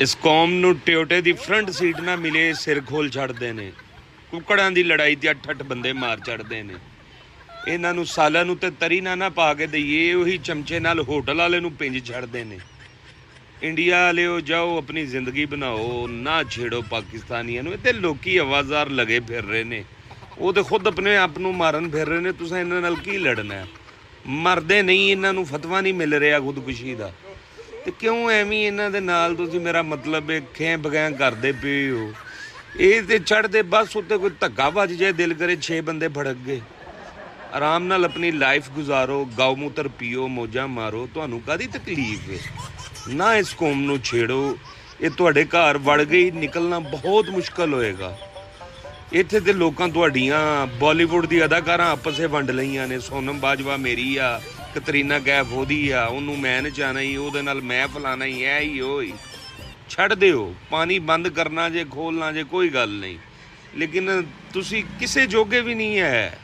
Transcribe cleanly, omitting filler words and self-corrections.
ਇਸ ਕੌਮ ਨੂੰ ਟਿਓਟੇ ਦੀ ਫਰੰਟ ਸੀਟ ਨਾ ਮਿਲੇ ਸਿਰ ਖੋਲ ਛੱਡਦੇ ਨੇ। ਕੁੱਕੜਾਂ ਦੀ ਲੜਾਈ ਤੇ 8-8 ਬੰਦੇ ਮਾਰ ਛੱਡਦੇ ਨੇ। ਇਹਨਾਂ ਨੂੰ ਸਾਲਾਂ ਨੂੰ ਤੇ ਤਰੀ ਨਾ ਪਾ ਕੇ ਦਈਏ, ਉਹੀ ਚਮਚੇ ਨਾਲ ਹੋਟਲ ਵਾਲੇ ਨੂੰ ਪਿੰਜ ਛੱਡਦੇ ਨੇ। ਇੰਡੀਆ ਵਾਲਿਓ ਜਾਓ ਆਪਣੀ ਜ਼ਿੰਦਗੀ ਬਣਾਓ, ਨਾ ਛੇੜੋ ਪਾਕਿਸਤਾਨੀਆਂ ਨੂੰ। ਇਹ ਲੋਕੀ ਆਵਾਜ਼ਾਰ ਲਗੇ ਫਿਰ ਰਹੇ ਨੇ, ਉਹ ਤੇ ਖੁਦ ਆਪਣੇ ਆਪ ਨੂੰ ਮਾਰਨ ਫਿਰ ਰਹੇ ਨੇ। ਤੁਸੀਂ ਇਹਨਾਂ ਨਾਲ ਕੀ ਲੜਨਾ? ਮਰਦੇ ਨਹੀਂ, ਇਹਨਾਂ ਨੂੰ ਫਤਵਾ ਨਹੀਂ ਮਿਲ ਰਿਹਾ ਖੁਦਕੁਸ਼ੀ ਦਾ, ਤੇ ਕਿਉਂ ਐਵੇਂ ਇਹਨਾਂ ਦੇ ਨਾਲ ਤੁਸੀਂ ਮੇਰਾ ਮਤਲਬ ਖੈਂ ਬਗੈਂ ਕਰਦੇ ਪਏ ਹੋ? ਇਹ ਤੇ ਚੜ੍ਹਦੇ ਬੱਸ ਉੱਤੇ ਕੋਈ ਧੱਕਾ ਵੱਜ ਜਾਏ, ਦਿਲ ਕਰੇ 6 ਬੰਦੇ ਭੜਕ ਗਏ। ਆਰਾਮ ਨਾਲ ਆਪਣੀ ਲਾਈਫ ਗੁਜ਼ਾਰੋ, ਗਊ ਮੂਤਰ ਪੀਓ, ਮੌਜਾਂ ਮਾਰੋ, ਤੁਹਾਨੂੰ ਕਾਹਦੀ ਤਕਲੀਫ ਹੈ? ਨਾ ਇਸ ਕੌਮ ਨੂੰ ਛੇੜੋ। ਇਹ ਤੁਹਾਡੇ ਘਰ ਵੜ ਗਈ, ਨਿਕਲਣਾ ਬਹੁਤ ਮੁਸ਼ਕਲ ਹੋਏਗਾ। ਇੱਥੇ ਤੇ ਲੋਕਾਂ ਤੁਹਾਡੀਆਂ ਬਾਲੀਵੁੱਡ ਦੀ ਅਦਾਕਾਰਾਂ ਆਪਸ 'ਚ ਵੰਡ ਲਈਆਂ ਨੇ। ਸੋਨਮ ਬਾਜਵਾ ਮੇਰੀ ਆ, ਕਤਰੀਨਾ ਕੈਫ ਉਹਦੀ ਆ, ਉਹਨੂੰ ਮੈਂ ਨਚਾਉਣਾ ਹੀ, ਉਹਦੇ ਨਾਲ ਮੈਂ ਫਲਾਣਾ ਹੀ, ਇਹ ਹੀ ਉਹ ਹੀ। ਛੱਡ ਦਿਓ, ਪਾਣੀ ਬੰਦ ਕਰਨਾ ਜੇ ਖੋਲ੍ਹਣਾ ਜੇ ਕੋਈ ਗੱਲ ਨਹੀਂ, ਲੇਕਿਨ ਤੁਸੀਂ ਕਿਸੇ ਜੋਗੇ ਵੀ ਨਹੀਂ ਹੈ।